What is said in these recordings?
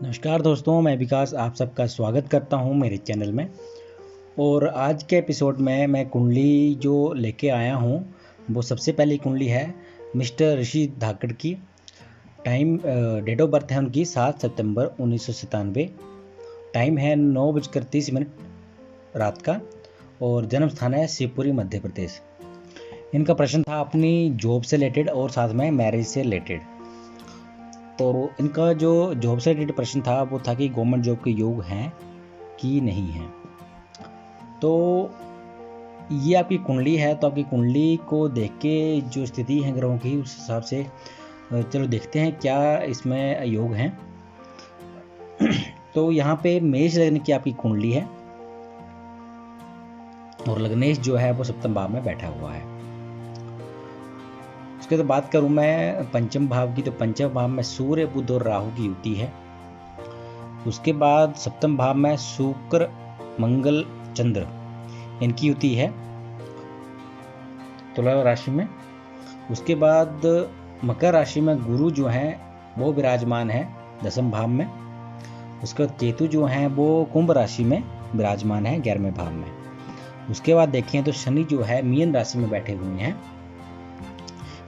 नमस्कार दोस्तों, मैं विकास आप सबका स्वागत करता हूं मेरे चैनल में। और आज के एपिसोड में मैं कुंडली जो लेके आया हूं वो सबसे पहली कुंडली है मिस्टर ऋषि धाकड़ की। डेट ऑफ बर्थ है उनकी 7 सितंबर 1997। टाइम है 9:30 रात का और जन्म स्थान है शिवपुरी मध्य प्रदेश। इनका प्रश्न था अपनी जॉब से रिलेटेड और साथ में मैरिज से रिलेटेड। तो इनका जो जॉब से रिलेटेड प्रश्न था वो था कि गवर्नमेंट जॉब के योग हैं कि नहीं हैं। तो ये आपकी कुंडली है, तो आपकी कुंडली को देख के जो स्थिति है ग्रहों की उस हिसाब से चलो देखते हैं क्या इसमें योग हैं। तो यहाँ पे मेष लग्न की आपकी कुंडली है और लग्नेश जो है वो सप्तम भाव में बैठा हुआ है। उसके तो बात करूं मैं पंचम भाव की, तो पंचम भाव में सूर्य बुध और राहु की युति है। उसके बाद सप्तम भाव में शुक्र मंगल चंद्र इनकी युति है तुला राशि में। उसके बाद मकर राशि में गुरु जो है वो विराजमान है 10वें भाव में। उसके बाद केतु जो है वो कुंभ राशि में विराजमान है 11वें भाव में। उसके बाद देखें तो शनि जो है मीन राशि में बैठे हुए हैं,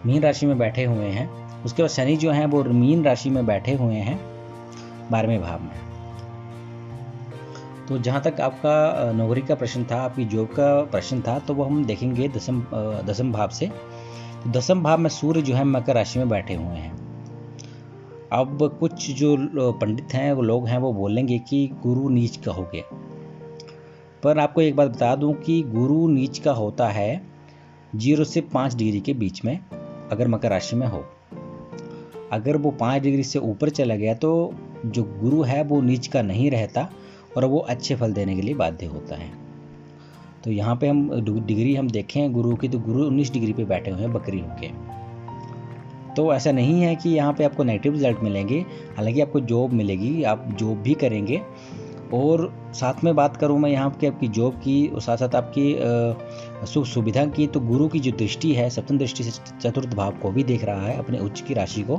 मीन राशि में बैठे हुए हैं। उसके बाद शनि जो है वो मीन राशि में बैठे हुए हैं 12वें भाव में। तो जहाँ तक आपका नौकरी का प्रश्न था, आपकी जॉब का प्रश्न था, तो वो हम देखेंगे दसम भाव से। तो 10वें भाव में सूर्य जो है मकर राशि में बैठे हुए हैं। अब कुछ जो पंडित हैं वो लोग हैं वो बोलेंगे कि गुरु नीच का हो गया, पर आपको एक बात बता दूं कि गुरु नीच का होता है 0 से 5 डिग्री के बीच में। अगर मकर राशि में हो, अगर वो 5 डिग्री से ऊपर चला गया तो जो गुरु है वो नीच का नहीं रहता और वो अच्छे फल देने के लिए बाध्य होता है। तो यहाँ पे हम डिग्री हम देखें गुरु की, तो गुरु 19 डिग्री पे बैठे हुए हैं बकरी होके। तो ऐसा नहीं है कि यहाँ पे आपको नेगेटिव रिजल्ट मिलेंगे, हालांकि आपको जॉब मिलेगी, आप जॉब भी करेंगे। और साथ में बात करूँ मैं यहाँ की आपकी जॉब की और साथ साथ आपकी सुख सुविधा की, तो गुरु की जो दृष्टि है सप्तम दृष्टि से चतुर्थ भाव को भी देख रहा है, अपने उच्च की राशि को।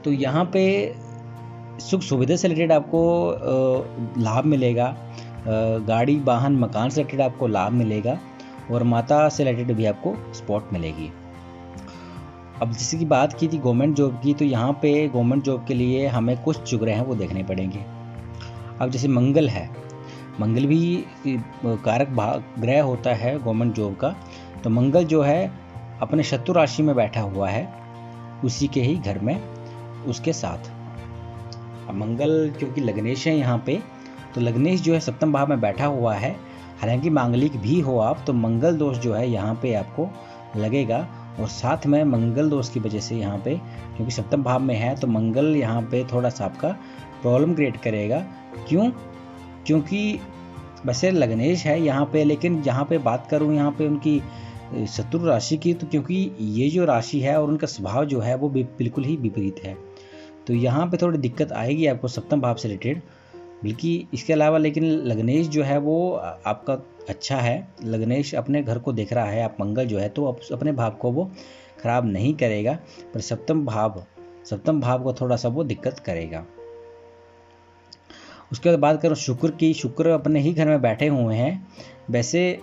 तो यहाँ पे सुख सुविधा से रिलेटेड आपको लाभ मिलेगा, गाड़ी वाहन मकान से रिलेटेड आपको लाभ मिलेगा और माता से रिलेटेड भी आपको सपोर्ट मिलेगी। अब जैसे कि बात की थी गवर्नमेंट जॉब की, तो यहाँ पे गवर्नमेंट जॉब के लिए हमें कुछ जो ग्रह हैं वो देखने पड़ेंगे। अब जैसे मंगल है, मंगल भी कारक ग्रह होता है गवर्नमेंट जॉब का। तो मंगल जो है अपने शत्रु राशि में बैठा हुआ है उसी के ही घर में उसके साथ। अब मंगल क्योंकि लग्नेश है यहाँ पे, तो लग्नेश जो है सप्तम भाव में बैठा हुआ है। हालांकि मांगलिक भी हो आप, तो मंगल दोष जो है यहाँ पे आपको लगेगा। और साथ में मंगल दोष की वजह से यहाँ पे क्योंकि सप्तम भाव में है, तो मंगल यहाँ पे थोड़ा सा आपका प्रॉब्लम क्रिएट करेगा। क्यों? क्योंकि वैसे लग्नेश है यहाँ पे, लेकिन यहाँ पे बात करूँ यहाँ पे उनकी शत्रु राशि की, तो क्योंकि ये जो राशि है और उनका स्वभाव जो है वो बिल्कुल ही विपरीत है, तो यहाँ पे थोड़ी दिक्कत आएगी आपको सप्तम भाव से रिलेटेड। बल्कि इसके अलावा लेकिन लग्नेश जो है वो आपका अच्छा है, लग्नेश अपने घर को देख रहा है। आप मंगल जो है तो अपने भाव को वो खराब नहीं करेगा, पर सप्तम भाव को थोड़ा सा वो दिक्कत करेगा। उसके बाद बात करो शुक्र की, शुक्र अपने ही घर में बैठे हुए हैं। वैसे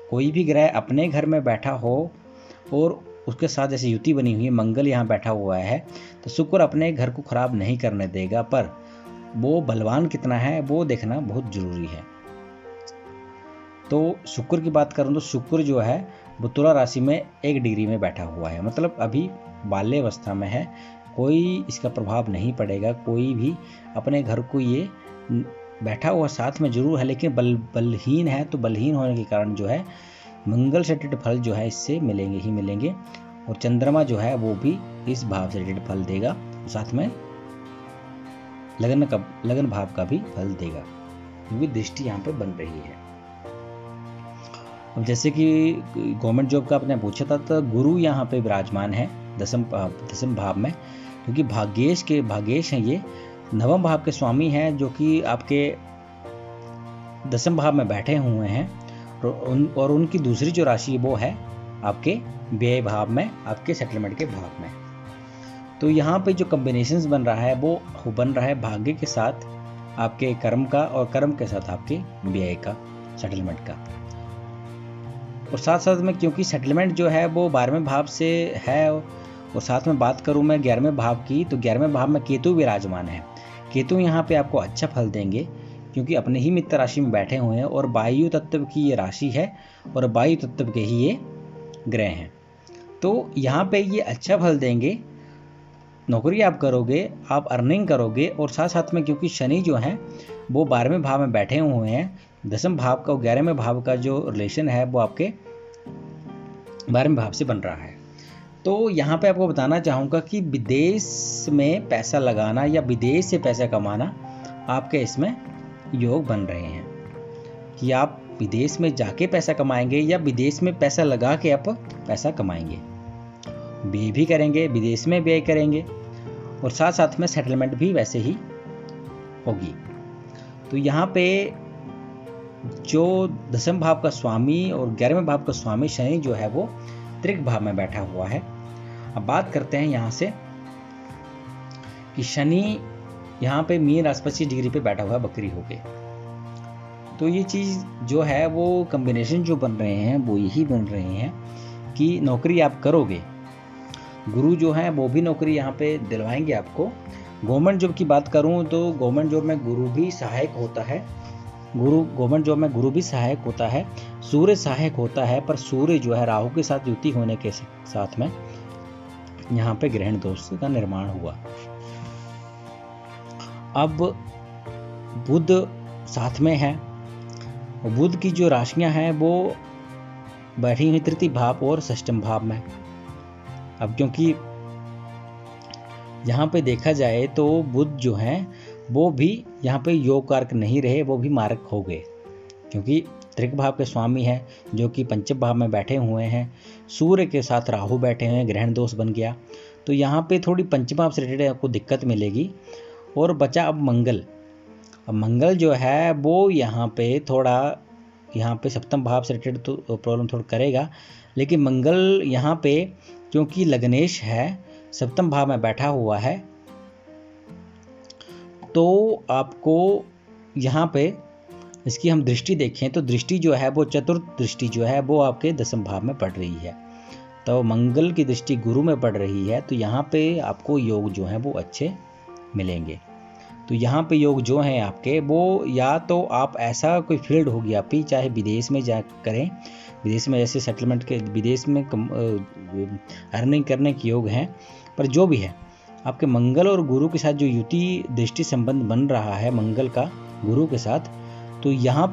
कोई भी ग्रह अपने घर में बैठा हो और उसके साथ जैसे युति बनी हुई है, मंगल यहाँ बैठा हुआ है, तो शुक्र अपने घर को खराब नहीं करने देगा, पर वो बलवान कितना है वो देखना बहुत जरूरी है। तो शुक्र की बात करूं तो शुक्र जो है वो तुला राशि में 1 डिग्री में बैठा हुआ है, मतलब अभी बाल्यावस्था में है, कोई इसका प्रभाव नहीं पड़ेगा। कोई भी अपने घर को ये बैठा हुआ साथ में जरूर है, लेकिन बलहीन है, तो बलहीन होने के कारण जो है मंगल से रिलेटेड फल जो है इससे मिलेंगे ही मिलेंगे। और चंद्रमा जो है वो भी इस भाव से रिलेटेड फल देगा, साथ में लगन भाव का भी फल देगा, क्योंकि दृष्टि यहाँ पे बन रही है। अब जैसे कि गवर्नमेंट जॉब का आपने पूछा था, तो गुरु यहाँ पे विराजमान है 10वें भाव में, क्योंकि भाग्येश हैं ये 9वें भाव के स्वामी हैं, जो कि आपके 10वें भाव में बैठे हुए हैं। और उनकी दूसरी जो राशि वो है आपके व्यय भाव में, आपके सेटलमेंट के भाव में। तो यहाँ पे जो कम्बिनेशंस बन रहा है वो बन रहा है भाग्य के साथ आपके कर्म का, और कर्म के साथ आपके व्यय का, सेटलमेंट का। और साथ साथ में क्योंकि सेटलमेंट जो है वो 12वें भाव से है, और साथ में बात करूँ मैं 11वें भाव की, तो 11वें भाव में केतु विराजमान है। केतु यहाँ पे आपको अच्छा फल देंगे क्योंकि अपने ही मित्र राशि में बैठे हुए हैं, और वायु तत्व की ये राशि है और वायु तत्व के ही ये ग्रह हैं। तो यहाँ पे ये अच्छा फल देंगे, नौकरी आप करोगे, आप अर्निंग करोगे, और साथ साथ में क्योंकि शनि जो है वो 12वें भाव में बैठे हुए हैं, 10वें भाव का और 11वें भाव का जो रिलेशन है वो आपके 12वें भाव से बन रहा है। तो यहाँ पे आपको बताना चाहूँगा कि विदेश में पैसा लगाना या विदेश से पैसा कमाना आपके इसमें योग बन रहे हैं, कि आप विदेश में जाके पैसा कमाएंगे या विदेश में पैसा लगा के आप पैसा कमाएंगे, व्यय भी करेंगे, विदेश में व्यय करेंगे, और साथ साथ में सेटलमेंट भी वैसे ही होगी। तो यहाँ पे जो 10वें भाव का स्वामी और 11वें भाव का स्वामी शनि जो है वो त्रिक भाव में बैठा हुआ है। अब बात करते हैं यहाँ से कि शनि यहाँ पे मीन राशि 25 डिग्री पे बैठा हुआ है बकरी होके। तो ये चीज़ जो है वो कम्बिनेशन जो बन रहे हैं वो यही बन रहे हैं कि नौकरी आप करोगे, गुरु जो है वो भी नौकरी यहाँ पे दिलवाएंगे आपको। गवर्नमेंट जॉब की बात करूँ तो गवर्नमेंट जॉब में गुरु भी सहायक होता है, गवर्नमेंट जॉब में गुरु भी सहायक होता है, सूर्य सहायक होता है, पर सूर्य जो है राहु के साथ युति होने के साथ में यहाँ पे ग्रहण दोष का निर्माण हुआ। अब बुध साथ में है, बुध की जो राशियां हैं वो बैठी हुई तृतीय भाव और षष्ठम भाव में। अब क्योंकि यहाँ पे देखा जाए तो बुध जो हैं वो भी यहाँ पे योग कारक नहीं रहे, वो भी मारक हो गए, क्योंकि त्रिक भाव के स्वामी हैं जो कि पंचम भाव में बैठे हुए हैं, सूर्य के साथ राहु बैठे हुए हैं, ग्रहण दोष बन गया। तो यहाँ पे थोड़ी पंचम भाव से रिलेटेड आपको दिक्कत मिलेगी। और बचा अब मंगल। अब मंगल जो है वो यहाँ पे सप्तम भाव से रिलेटेड तो प्रॉब्लम थोड़ा करेगा, लेकिन मंगल यहाँ पे क्योंकि लग्नेश है, सप्तम भाव में बैठा हुआ है, तो आपको यहाँ पे इसकी हम दृष्टि देखें तो दृष्टि जो है वो चतुर्थ दृष्टि जो है वो आपके 10वें भाव में पड़ रही है। तो मंगल की दृष्टि गुरु में पड़ रही है, तो यहाँ पे आपको योग जो है वो अच्छे मिलेंगे। तो यहाँ पे योग जो हैं आपके वो, या तो आप ऐसा कोई फील्ड होगी आपकी, चाहे विदेश में जा करें, विदेश में जैसे सेटलमेंट के विदेश में अर्निंग करने के योग हैं, पर जो भी है आपके मंगल और गुरु के साथ जो युति दृष्टि संबंध बन रहा है मंगल का गुरु के साथ, तो यहाँ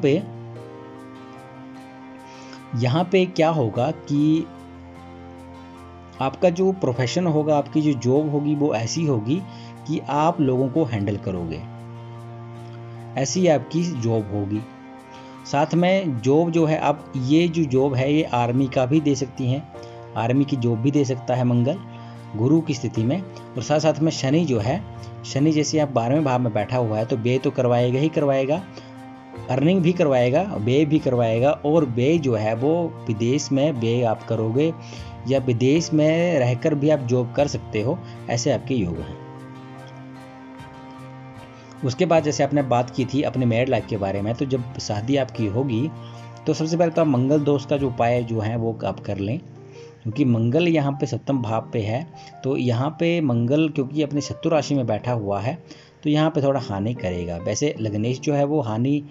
पे क्या होगा कि आपका जो प्रोफेशन होगा, आपकी जो जॉब होगी वो ऐसी होगी कि आप लोगों को हैंडल करोगे, ऐसी आपकी जॉब होगी। साथ में जॉब जो है, आप ये जो जॉब है ये आर्मी का भी दे सकती हैं, आर्मी की जॉब भी दे सकता है मंगल गुरु की स्थिति में। और साथ साथ में शनि जो है, शनि जैसे आप 12वें भाव में बैठा हुआ है तो व्यय तो करवाएगा ही करवाएगा, अर्निंग भी करवाएगा, व्यय भी करवाएगा। और व्यय जो है वो विदेश में व्यय आप करोगे या विदेश में रहकर भी आप जॉब कर सकते हो, ऐसे आपके योग हैं। उसके बाद जैसे आपने बात की थी अपने मैरिड लाइफ के बारे में, तो जब शादी आपकी होगी तो सबसे पहले तो आप मंगल दोष का जो उपाय जो है वो आप कर लें, क्योंकि मंगल यहाँ पे सप्तम भाव पे है। तो यहाँ पे मंगल क्योंकि अपनी शत्रु राशि में बैठा हुआ है तो यहाँ पे थोड़ा हानि करेगा। वैसे लग्नेश जो है वो हानि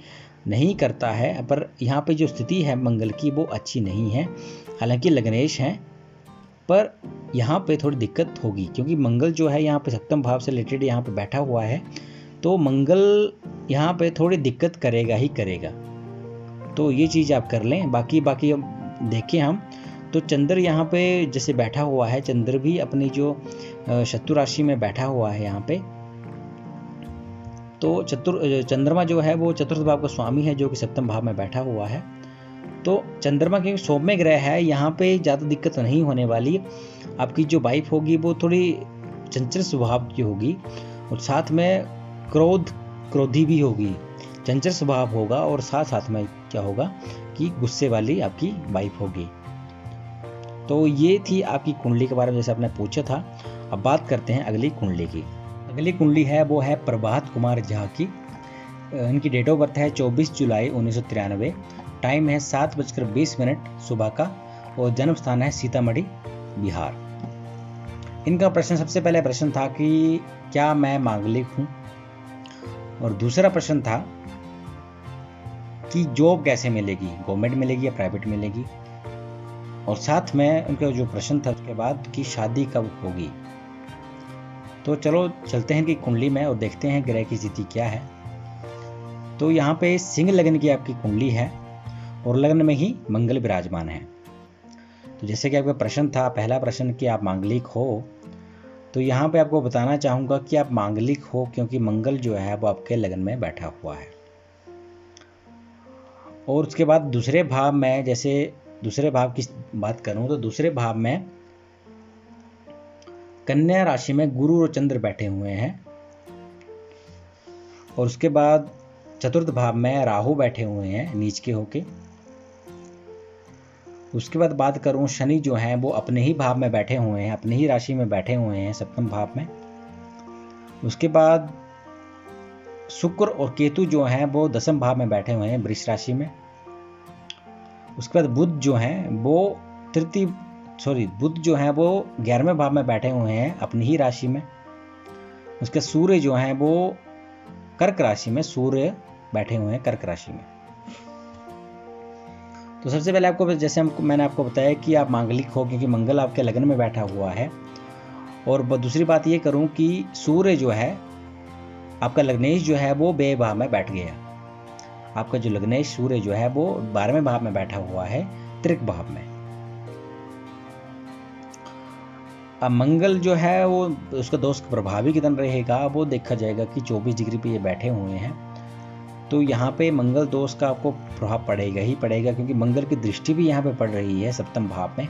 नहीं करता है, पर यहाँ पे जो स्थिति है मंगल की वो अच्छी नहीं है। हालांकि लग्नेश हैं, पर यहाँ पे थोड़ी दिक्कत होगी, क्योंकि मंगल जो है यहाँ पे सप्तम भाव से रिलेटेड यहाँ पे बैठा हुआ है, तो मंगल यहाँ पे थोड़ी दिक्कत करेगा ही करेगा। तो ये चीज़ आप कर लें। बाकी देखें हम तो चंद्र यहाँ पे जैसे बैठा हुआ है, चंद्र भी अपनी जो शत्रु राशि में बैठा हुआ है यहाँ पे, तो चंद्रमा जो है वो चतुर्थ भाव का स्वामी है जो कि सप्तम भाव में बैठा हुआ है। तो चंद्रमा के सौम्य ग्रह है, यहाँ पे ज़्यादा दिक्कत नहीं होने वाली। आपकी जो वाइफ होगी वो थोड़ी चंचल स्वभाव की होगी, और साथ में क्रोधी भी होगी, चंचल स्वभाव होगा, और साथ में क्या होगा कि गुस्से वाली आपकी वाइफ होगी। तो ये थी आपकी कुंडली के बारे में जैसे आपने पूछा था। अब बात करते हैं अगली कुंडली की। अगली कुंडली है वो है प्रभात कुमार झा की। इनकी डेट ऑफ बर्थ है 24 जुलाई 1993। टाइम है 7:20 सुबह का और जन्म स्थान है सीतामढ़ी, बिहार। इनका प्रश्न, सबसे पहले प्रश्न था कि क्या मैं मांगलिक हूँ, और दूसरा प्रश्न था कि जॉब कैसे मिलेगी, गवर्नमेंट मिलेगी या प्राइवेट मिलेगी, और साथ में उनका जो प्रश्न था उसके बाद कि शादी कब होगी। तो चलो चलते हैं कि कुंडली में और देखते हैं ग्रह की स्थिति क्या है। तो यहाँ पे सिंह लग्न की आपकी कुंडली है और लग्न में ही मंगल विराजमान है। तो जैसे कि आपका प्रश्न था, पहला प्रश्न कि आप मांगलिक हो, तो यहाँ पे आपको बताना चाहूँगा कि आप मांगलिक हो क्योंकि मंगल जो है वो आपके लग्न में बैठा हुआ है। और उसके बाद दूसरे भाव में, जैसे दूसरे भाव की बात करूँ तो दूसरे भाव में कन्या राशि में गुरु और चंद्र बैठे हुए हैं, और उसके बाद चतुर्थ भाव में राहु बैठे हुए हैं नीच के होके। उसके बाद बात करूं, शनि जो है वो अपने ही भाव में बैठे हुए हैं, अपनी ही राशि में बैठे हुए हैं, सप्तम भाव में। उसके बाद शुक्र और केतु जो हैं वो दसम भाव में बैठे हुए हैं, वृष राशि में। उसके बाद बुध जो हैं वो बुध जो हैं वो 11वें भाव में बैठे हुए हैं अपनी ही राशि में। उसके सूर्य जो हैं वो कर्क राशि में, सूर्य बैठे हुए हैं कर्क राशि में। तो सबसे पहले आपको, जैसे मैंने आपको बताया कि आप मांगलिक हो क्योंकि मंगल आपके लग्न में बैठा हुआ है। और दूसरी बात ये करूं कि सूर्य जो है आपका लग्नेश जो है वो व्यय भाव में बैठ गया। आपका जो लग्नेश सूर्य जो है वो 12वें भाव में बैठा हुआ है, त्रिक भाव में। अब मंगल जो है वो उसका दोष प्रभावी कितना रहेगा वो देखा जाएगा कि 24 डिग्री पे ये बैठे हुए हैं। तो यहाँ पे मंगल दोष का आपको प्रभाव पड़ेगा ही पड़ेगा, क्योंकि मंगल की दृष्टि भी यहाँ पे पड़ रही है सप्तम भाव में।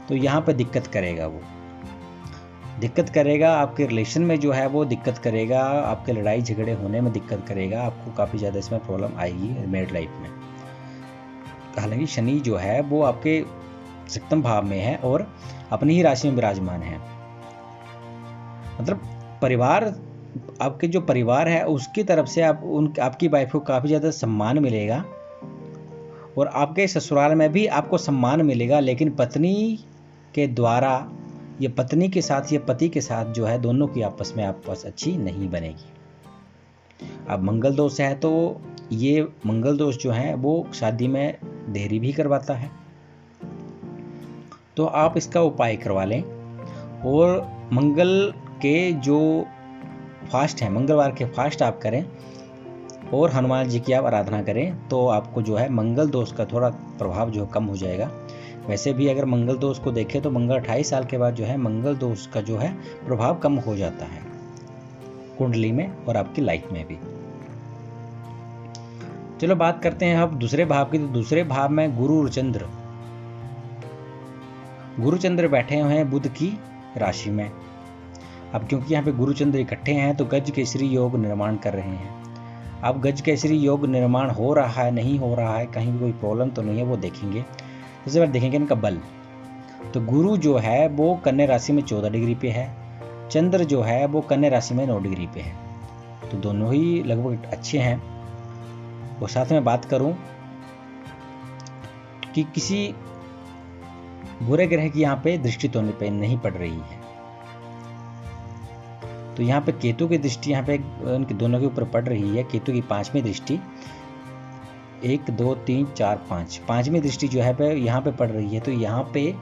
तो यहाँ पे दिक्कत करेगा, वो दिक्कत करेगा आपके रिलेशन में जो है वो दिक्कत करेगा, आपके लड़ाई झगड़े होने में दिक्कत करेगा, आपको काफ़ी ज़्यादा इसमें प्रॉब्लम आएगी मैरिड लाइफ में। हालांकि शनि जो है वो आपके सप्तम भाव में है और अपनी ही राशि में विराजमान है। मतलब परिवार, आपके जो परिवार है उसकी तरफ से आपकी वाइफ को काफ़ी ज़्यादा सम्मान मिलेगा, और आपके ससुराल में भी आपको सम्मान मिलेगा। लेकिन पत्नी के द्वारा, ये पत्नी के साथ या पति के साथ जो है दोनों की आपस में अच्छी नहीं बनेगी। अब मंगल दोष है तो ये मंगल दोष जो है वो शादी में देरी भी करवाता है, तो आप इसका उपाय करवा लें। और मंगल के जो फास्ट है, मंगलवार के फास्ट आप करें और हनुमान जी की आप आराधना करें, तो आपको जो है मंगल दोष का थोड़ा प्रभाव जो कम हो जाएगा। वैसे भी अगर मंगल दोष को देखें तो मंगल 28 साल के बाद जो है मंगल दोष का जो है प्रभाव कम हो जाता है कुंडली में और आपकी लाइफ में भी। चलो बात करते हैं अब दूसरे भाव की। तो दूसरे भाव में गुरु और चंद्र बैठे हुए हैं बुध की राशि में। अब क्योंकि यहाँ पे गुरु चंद्र इकट्ठे हैं तो गज केसरी योग निर्माण कर रहे हैं। अब गज केसरी योग निर्माण हो रहा है, नहीं हो रहा है, कहीं भी कोई प्रॉब्लम तो नहीं है, वो देखेंगे। सबसे पहले देखेंगे इनका बल। तो गुरु जो है वो कन्या राशि में 14 डिग्री पे है, चंद्र जो है वो कन्या राशि में 9 डिग्री पे है, तो दोनों ही लगभग अच्छे हैं। और साथ में बात करूं कि किसी बुरे ग्रह की यहाँ पे दृष्टि तो नहीं पड़ रही है। तो यहाँ पे केतु की दृष्टि यहाँ पे उनके दोनों के ऊपर पड़ रही है। केतु की 5वीं दृष्टि, 1 2 3 4 5, 5वीं दृष्टि जो है यहाँ पे पड़ रही है। तो यहाँ पे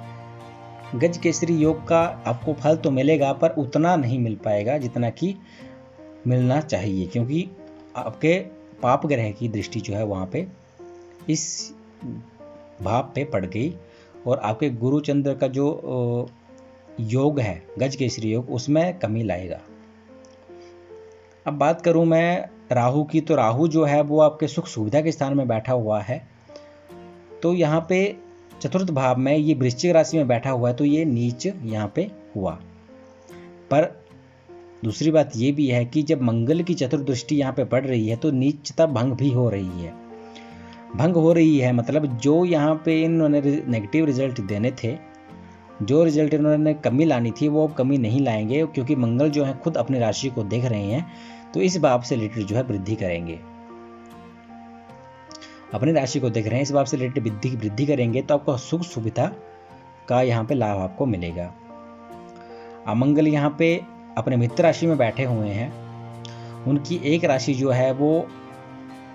गज केसरी योग का आपको फल तो मिलेगा, पर उतना नहीं मिल पाएगा जितना कि मिलना चाहिए, क्योंकि आपके पाप ग्रह की दृष्टि जो है वहाँ पे इस भाव पे पड़ गई, और आपके गुरु चंद्र का जो योग है गज केसरी योग, उसमें कमी लाएगा। अब बात करूं मैं राहु की, तो राहु जो है वो आपके सुख सुविधा के स्थान में बैठा हुआ है। तो यहाँ पे चतुर्थ भाव में ये वृश्चिक राशि में बैठा हुआ है, तो ये नीच यहाँ पे हुआ। पर दूसरी बात ये भी है कि जब मंगल की चतुर्दृष्टि यहाँ पे पड़ रही है तो नीचता भंग भी हो रही है। भंग हो रही है मतलब जो यहाँ पे इन्होंने नेगेटिव रिजल्ट देने थे जो रिजल्ट इन्होंने कमी लानी थी वो अब कमी नहीं लाएंगे, क्योंकि मंगल जो है खुद अपनी राशि को देख रहे हैं, तो इस भाव से रिलेटेड जो है वृद्धि करेंगे। अपनी राशि को देख रहे हैं, इस भाव से रिलेटेड वृद्धि करेंगे, तो आपको सुख सुविधा का यहाँ पे लाभ आपको मिलेगा। अमंगल यहाँ पे अपने मित्र राशि में बैठे हुए हैं, उनकी एक राशि जो है वो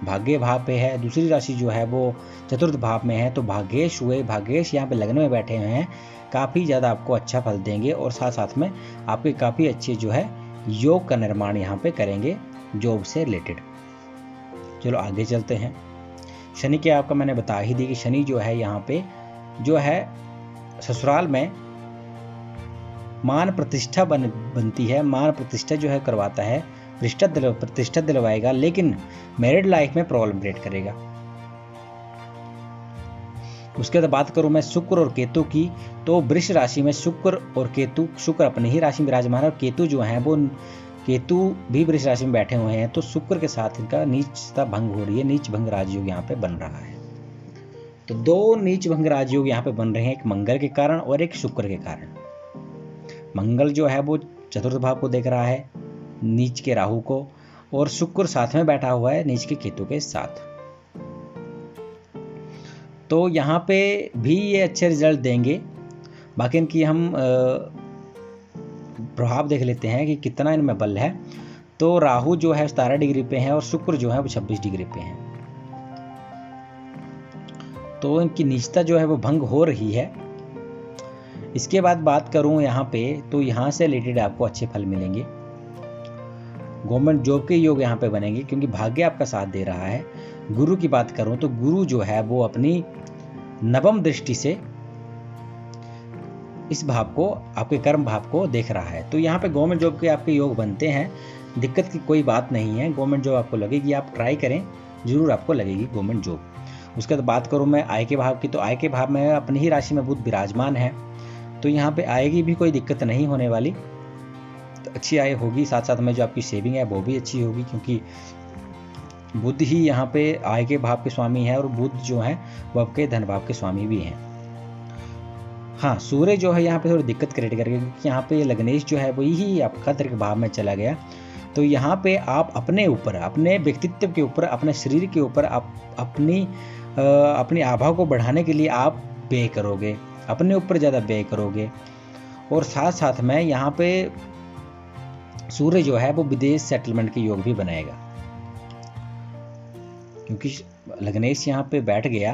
भाग्य भाव पे है, दूसरी राशि जो है वो चतुर्थ भाव में है। तो भाग्येश हुए, भाग्येश यहाँ पे लग्न में बैठे हुए हैं, काफ़ी ज़्यादा आपको अच्छा फल देंगे और साथ साथ में आपके काफ़ी अच्छे जो है योग का निर्माण यहाँ पे करेंगे जॉब से रिलेटेड। चलो आगे चलते हैं। शनि के आपका मैंने बता ही दी कि शनि जो है यहाँ पे जो है ससुराल में मान प्रतिष्ठा बनती है, मान प्रतिष्ठा जो है करवाता है, प्रतिष्ठा दिलवाएगा, लेकिन मैरिड लाइफ में प्रॉब्लम क्रिएट करेगा। उसके बाद बात करूं मैं शुक्र और केतु की, तो वृष राशि में शुक्र और केतु, शुक्र अपनी ही राशि में विराजमान है और केतु जो है वो केतु भी वृष राशि में बैठे हुए हैं, तो शुक्र के साथ इनका नीचता भंग हो रही है, नीच भंग राजयोग यहाँ पे बन रहा है। तो दो नीच भंग राजयोग यहाँ पे बन रहे हैं, एक मंगल के कारण और एक शुक्र के कारण। मंगल जो है वो चतुर्थ भाव को देख रहा है, नीच के राहु को, और शुक्र साथ में बैठा हुआ है नीच के केतु के साथ। तो यहाँ पे भी ये अच्छे रिजल्ट देंगे। बाकी इनकी हम प्रभाव देख लेते हैं कि कितना इनमें बल है। तो राहु जो है 17 डिग्री पे है और शुक्र जो है वो 26 डिग्री पे है, तो इनकी नीचता जो है वो भंग हो रही है। इसके बाद बात करूं यहाँ पे, तो यहाँ से रिलेटेड आपको अच्छे फल मिलेंगे, गवर्नमेंट जॉब के योग यहाँ पे बनेंगे, क्योंकि भाग्य आपका साथ दे रहा है। गुरु की बात करूं तो गुरु जो है वो अपनी नवम दृष्टि से इस भाव को, आपके कर्म भाव को देख रहा है, तो यहाँ पे गवर्नमेंट जॉब के आपके योग बनते हैं। दिक्कत की कोई बात नहीं है, गवर्नमेंट जॉब आपको लगेगी, आप ट्राई करें, जरूर आपको लगेगी गवर्नमेंट जॉब। उसके बाद बात करूं मैं आय के भाव की, तो आय के भाव में अपनी ही राशि में बुध विराजमान है, तो यहाँ पे आय की भी कोई दिक्कत नहीं होने वाली, तो अच्छी आय होगी। साथ साथ में जो आपकी सेविंग है वो भी अच्छी होगी, क्योंकि बुध ही यहाँ पे आय के भाव के स्वामी है और बुध जो है वो आपके धन भाव के स्वामी भी हैं। हाँ, सूर्य जो है यहाँ पे थोड़ी दिक्कत क्रिएट करेगा, क्योंकि यहाँ पे लग्नेश जो है वही आपका खतर के भाव में चला गया, तो यहाँ पे आप अपने ऊपर, अपने व्यक्तित्व के ऊपर, अपने शरीर के ऊपर आप अपनी आभा को बढ़ाने के लिए आप व्यय करोगे, अपने ऊपर ज़्यादा व्यय करोगे। और साथ साथ में यहाँ पे सूर्य जो है वो विदेश सेटलमेंट के योग भी बनाएगा, क्योंकि लग्नेश यहाँ पे बैठ गया,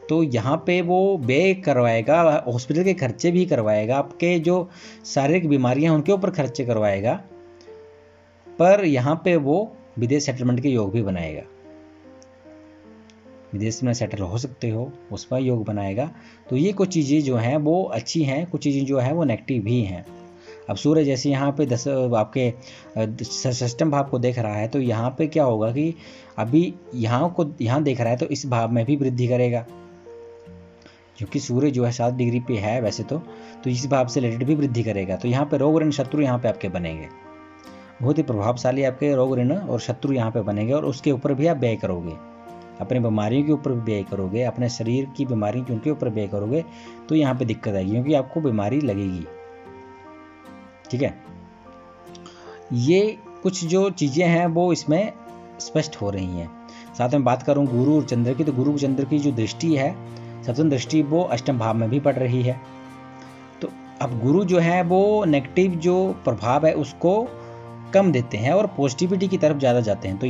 तो यहाँ पे वो व्यय करवाएगा, हॉस्पिटल के खर्चे भी करवाएगा, आपके जो शारीरिक बीमारियां हैं उनके ऊपर खर्चे करवाएगा, पर यहाँ पे वो विदेश सेटलमेंट के योग भी बनाएगा, विदेश में सेटल हो सकते हो उसका योग बनाएगा। तो ये कुछ चीज़ें जो हैं वो अच्छी हैं, कुछ चीज़ें जो है वो नेगेटिव भी हैं। अब सूर्य जैसे यहाँ पे आपके षष्ठम भाव को देख रहा है, तो यहाँ पे क्या होगा कि अभी यहाँ देख रहा है, तो इस भाव में भी वृद्धि करेगा, क्योंकि सूर्य जो है 7 डिग्री पे है वैसे तो इस भाव से रिलेटेड भी वृद्धि करेगा। तो यहाँ पे रोग ऋण शत्रु यहाँ पे आपके बनेंगे, बहुत ही प्रभावशाली आपके रोग ऋण और शत्रु यहाँ पे बनेंगे, और उसके ऊपर भी आप व्यय करोगे, अपनी बीमारियों के ऊपर भी व्यय करोगे, अपने शरीर की बीमारी की उनके ऊपर व्यय करोगे, तो यहाँ पे दिक्कत आएगी, क्योंकि आपको बीमारी लगेगी। ठीक है, ये कुछ जो चीज़ें हैं वो इसमें स्पष्ट हो रही हैं। साथ में बात करूँ गुरु और चंद्र की, तो गुरु चंद्र की जो दृष्टि है, सप्तम दृष्टि, वो अष्टम भाव में भी पड़ रही है। तो अब गुरु जो है वो नेगेटिव जो प्रभाव है उसको कम देते हैं और पॉजिटिविटी की तरफ ज़्यादा जाते हैं। तो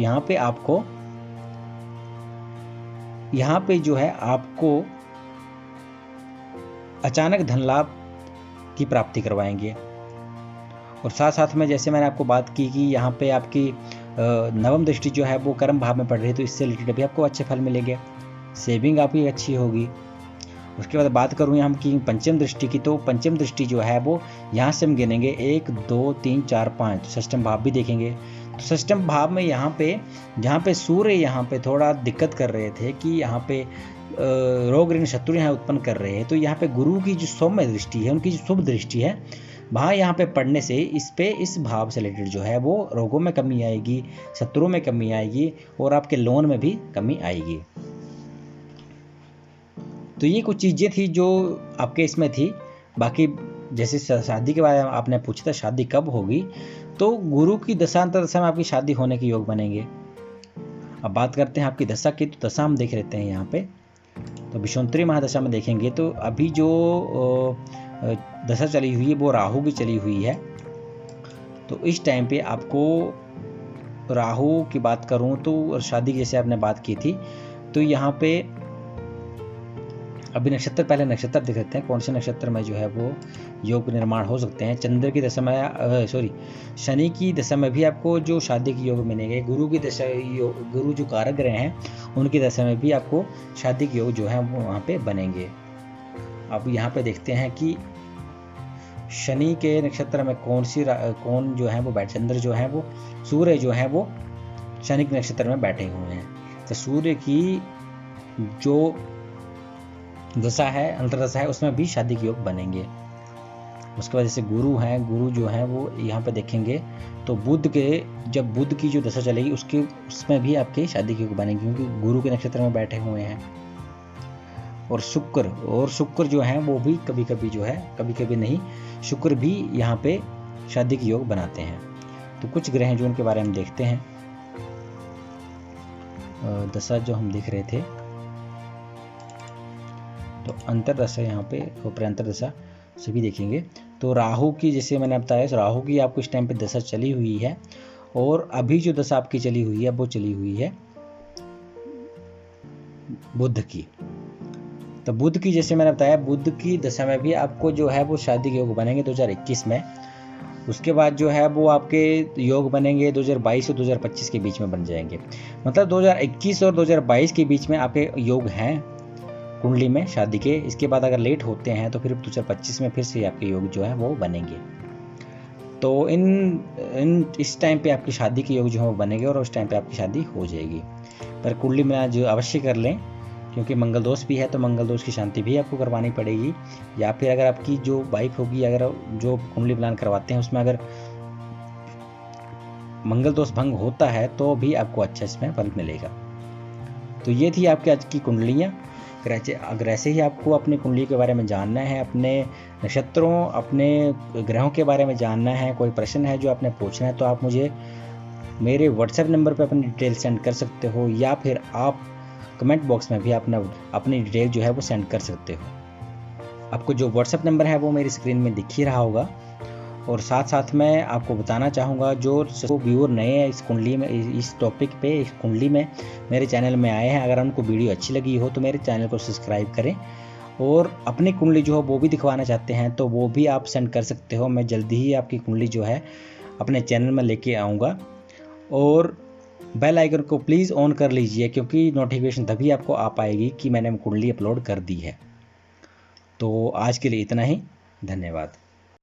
यहाँ पे जो है आपको अचानक धन लाभ की प्राप्ति करवाएंगे। और साथ साथ में जैसे मैंने आपको बात की कि यहाँ पे आपकी नवम दृष्टि जो है वो कर्म भाव में पड़ रही है, तो इससे रिलेटेड भी आपको अच्छे फल मिलेंगे, सेविंग आपकी अच्छी होगी। उसके बाद बात करूँ यहाँ की पंचम दृष्टि की, तो पंचम दृष्टि जो है वो यहाँ से हम गिनेंगे 1 2 3 4 5, षष्ठम भाव भी देखेंगे। तो षष्ठम भाव में यहाँ पे सूर्य यहाँ पे थोड़ा दिक्कत कर रहे थे कि यहाँ पे रोग ऋण शत्रु यहाँ उत्पन्न कर रहे हैं, तो यहाँ पे गुरु की जो सौम्य दृष्टि है, उनकी जो शुभ दृष्टि है, वहाँ यहाँ पे पढ़ने से इस भाव से रिलेटेड जो है वो रोगों में कमी आएगी, शत्रुओं में कमी आएगी और आपके लोन में भी कमी आएगी। तो ये कुछ चीज़ें थी जो आपके इसमें थी बाकी जैसे शादी के बारे में आपने पूछा था शादी कब होगी, तो गुरु की दशा अंतर्दशा में आपकी शादी होने के योग बनेंगे। अब बात करते हैं आपकी दशा की, तो दशा हम देख लेते हैं यहाँ पे। तो विषुवंतरी महादशा में देखेंगे तो अभी जो दशा चली हुई है वो राहु की चली हुई है। तो इस टाइम पे आपको राहु की बात करूं तो शादी की जैसे आपने बात की थी, तो यहाँ पे अभी नक्षत्र, पहले नक्षत्र देख लेते हैं कौन से नक्षत्र में जो है वो योग निर्माण हो सकते हैं। चंद्र की दशा में शनि की दशा में भी आपको जो शादी के योग मिलेंगे। गुरु की दशा, गुरु जो कारक ग्रह हैं उनकी दशा में भी आपको शादी के योग जो है वो वहाँ पे बनेंगे। अब यहाँ पे देखते हैं कि शनि के नक्षत्र में कौन जो है वो चंद्र जो है वो, सूर्य जो है वो शनि के नक्षत्र में बैठे हुए हैं। तो सूर्य की जो दशा है, अंतर्दशा है, उसमें भी शादी के योग बनेंगे। उसके बाद जैसे गुरु हैं, गुरु जो हैं वो यहाँ पे देखेंगे तो जब बुध की जो दशा चलेगी उसमें भी आपके शादी के योग बनेंगे, क्योंकि गुरु के नक्षत्र में बैठे हुए हैं। और शुक्र जो है वो भी कभी कभी जो है, कभी कभी नहीं, शुक्र भी यहाँ पे शादी के योग बनाते हैं। तो कुछ ग्रह हैं जो उनके बारे में देखते हैं। दशा जो हम देख रहे थे, तो अंतरदशा यहाँ पे ऊपर अंतरदशा से भी देखेंगे। तो राहु की, जैसे मैंने बताया, राहु की आपको इस टाइम पे दशा चली हुई है, और अभी जो दशा आपकी चली हुई है वो चली हुई है बुध की। तो बुध की, जैसे मैंने बताया, बुध की दशा में भी आपको जो है वो शादी के योग बनेंगे 2021 में। उसके बाद जो है वो आपके योग बनेंगे 2022 और 2025 के बीच में बन जाएंगे। मतलब 2021 और 2022 के बीच में आपके योग हैं कुंडली में शादी के। इसके बाद अगर लेट होते हैं तो फिर 2025 में फिर से आपके योग जो है वो बनेंगे। तो इस टाइम पे आपकी शादी के योग जो है वो बनेंगे और उस टाइम पे आपकी शादी हो जाएगी। पर कुंडली में जो अवश्य कर लें, क्योंकि मंगल दोष भी है, तो मंगल दोष की शांति भी आपको करवानी पड़ेगी। या फिर अगर आपकी जो वाइफ होगी, अगर जो कुंडली प्लान करवाते हैं उसमें अगर मंगल दोष भंग होता है तो भी आपको अच्छा इसमें फल मिलेगा। तो ये थी आपकी आज की कुंडलियाँ। अगर ऐसे ही आपको अपनी कुंडली के बारे में जानना है, अपने नक्षत्रों, अपने ग्रहों के बारे में जानना है, कोई प्रश्न है जो आपने पूछना है, तो आप मुझे मेरे व्हाट्सएप नंबर पर अपनी डिटेल सेंड कर सकते हो, या फिर आप कमेंट बॉक्स में भी अपनी डिटेल जो है वो सेंड कर सकते हो। आपको जो व्हाट्सएप नंबर है वो मेरी स्क्रीन में दिख ही रहा होगा। और साथ साथ मैं आपको बताना चाहूँगा, जो व्यूअर नए हैं इस कुंडली में, इस टॉपिक पे, इस कुंडली में मेरे चैनल में आए हैं, अगर उनको वीडियो अच्छी लगी हो तो मेरे चैनल को सब्सक्राइब करें। और अपनी कुंडली जो है वो भी दिखवाना चाहते हैं तो वो भी आप सेंड कर सकते हो। मैं जल्दी ही आपकी कुंडली जो है अपने चैनल में लेके आऊँगा। और बेल आइकन को प्लीज़ ऑन कर लीजिए, क्योंकि नोटिफिकेशन तभी आपको आ पाएगी कि मैंने कुंडली अपलोड कर दी है। तो आज के लिए इतना ही, धन्यवाद।